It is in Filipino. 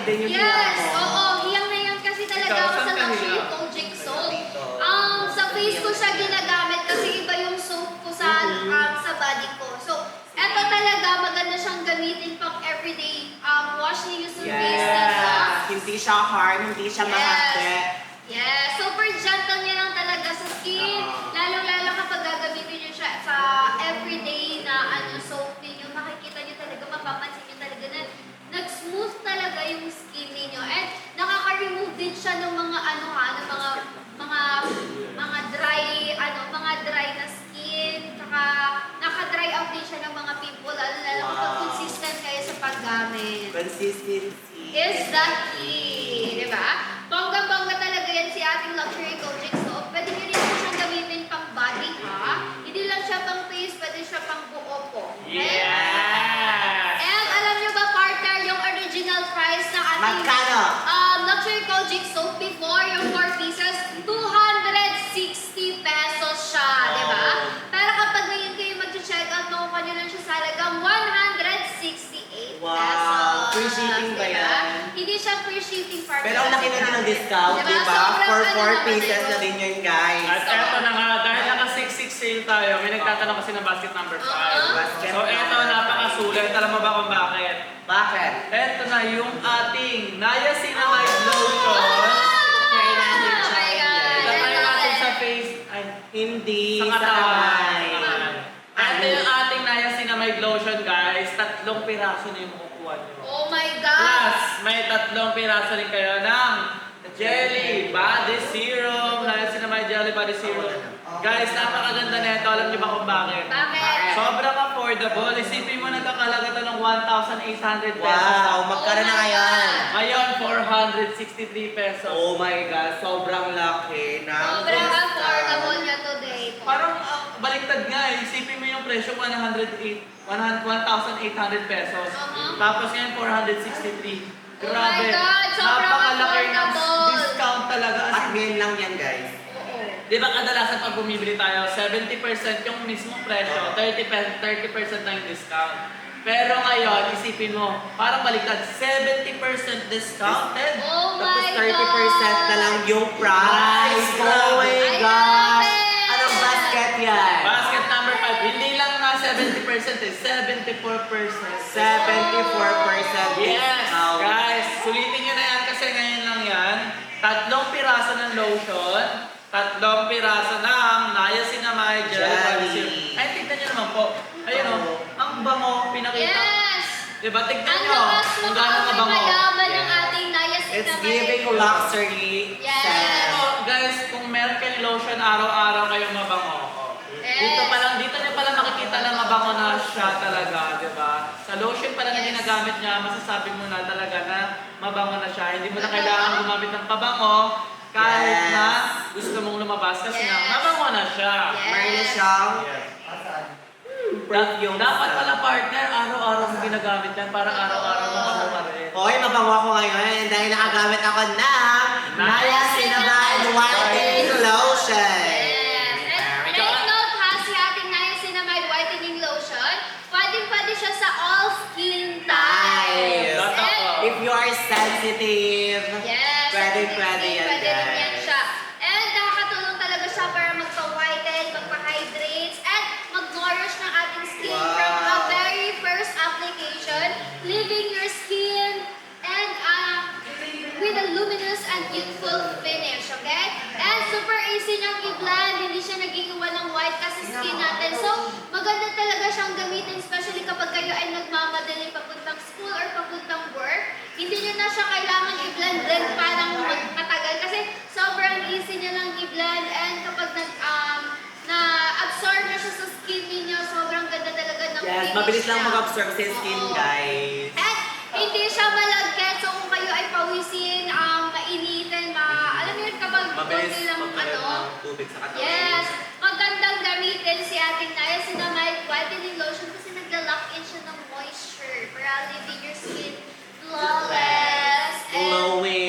din yung Yes, mo. oo. Hiyang na yan kasi talaga ako sa luxury Kojic soap. Sa face ko siya ginagamit kasi iba yung soap ko sa body ko. So, eto talaga, maganda siyang gamitin pang everyday wash niyo sa face na. Hindi siya hard, hindi siya mahakde. Yes, super gentle niya lang talaga sa skin. Lalo-lalo kapag gagamitin niyo siya sa everyday na soap niyo, makikita niyo talaga, mapapansin niyo talaga na nag-smooth talaga yung skin niyo. And nakaka-remove din siya ng mga mga dry na skin. Tsaka naka-dry out din siya ng mga pimple, lalo kapag consistent kayo sa paggamit. Consistency Is the key, di ba? Bongga-bongga talaga yan si ating luxury Kojic soap. Pwede nyo rin po siyang gamitin pang body, ha? Hindi lang siya pang face, pwede siya pang buo po. Okay? Yes! And alam nyo ba, partner, yung original price ng ating Magkano? luxury Kojic soap before, yung 4 pieces, 260 pesos siya, di ba? Pero kapag ngayon kayo mag-check out, makuha nyo lang siya sa halagang 168 Wow! pesos. Free shipping ba Diba? yan? Hindi siya free shipping partner. Pero ang laki na din ng discount, Diba? diba? Sobrang For ano 4 naman pieces ito. na din yun, guys. At eto na nga, dahil naka 6-6 sale tayo, may nagtatanong kasi ng basket number 5. Basket So eto, napakasulit. Alam mo ba kung bakit? Bakit? Eto na yung ating Niacinamide Lotion. Try natin Oh my siya. God. Itatry natin sa face. Ay, Hindi sa sa katawan. kamay. Ito yung ating Niacinamide Lotion, guys. 3 piraso na yung makukuha nyo. Oh my God! Plus, may 3 piraso rin kayo ng Jelly Body Serum. Niacinamide Jelly Body Serum. Guys, napakaganda nito. Alam niyo ba kung bakit? Bakit? Sobrang affordable. Isipin mo na ito, kalaga ito ng 1,800 pesos. Wow! Magkano na ngayon? Ngayon, 463 pesos. Oh my God! Sobrang laki ng Sobrang discount. affordable niya today. Parang baliktad nga eh. Isipin mo yung presyo 1,800 pesos. Tapos ngayon 463. Grabe. Oh my God, sobrang Napakalaki ng affordable. discount talaga. At ngayon lang yan, guys. Di ba kadalasan pag bumibili tayo, 70% yung mismong presyo, 30% na yung discount. Pero ngayon, isipin mo, parang baliktad, 70% discounted. Oh Tapos my 30% God! na lang yung price. Oh my I gosh! love it! Anong basket yan? Basket number 5, hindi lang nga 70% eh, 74%. 74% Yes, discount. guys, sulitin nyo na yan kasi ngayon lang yan. 3 piraso ng lotion, 3 piraso ng Niacinamide Jelly Body Jelly. Serum. Ay, tignan nyo naman po. Ayun o, ang bango, pinakita. Yes! Diba, tignan Ang nyo lakas kung gaano kabango. makayaman ng Yes. ating Niacinamide. It's giving luxury. Yes. scent. So, guys, kung meron kayong lotion, araw-araw kayong mabango. Yes. Dito nyo pala makikita na mabango na siya talaga, di ba? Sa lotion pala na Yes. ginagamit niya, masasabi mo na talaga na mabango na siya. Hindi mo na Totoo. kailangan gumamit ng pabango kahit Yes. na gusto mong lumabas kasi nga Yes. mabango na siya. Yes. Meron na siyang Yes. perfume. Dapat pala partner, araw-araw mo ginagamit yan para araw-araw mo mabango rin. Hoy, mabango ako ngayon dahil nakagamit ako ng Niacinamide Whitening Lotion. Yes. And take note ha, si ating Niacinamide Whitening Lotion, pwede siya sa all skin types. Types. And If you are sensitive, yes, pwede yan, pwede rin yan guys. siya. And nakakatulong talaga siya para magpa-whiten, magpa-hydrates, and mag-nourish ng ating skin Wow. from a very first application, leaving your skin and with a luminous and youthful finish, okay? And super easy niyang i-blend, hindi siya nag-iiwan ng white kasi skin natin. So, maganda talaga siyang gamitin, especially kapag kayo ay nagmamadali papuntang school or papuntang work. Hindi niyo na siya kailangan i-blend parang matagal kasi sobrang easy niya lang i-blend, and kapag na-absorb na siya sa skin niyo, sobrang ganda talaga ng Yes, finish mabilis lang niya. mag-absorb sa skin, Oo. guys. At hindi siya malagkit, so kung kayo ay pawisin, mainitin, alam niyo yun kapag Mabilis konti lang magkaroon ng tubig sa katawan. yes, magandang gamitin si ating Niacinamide Whitening Lotion kasi nagla-lock in siya ng moisture para leaving your skin flawless and Glowing.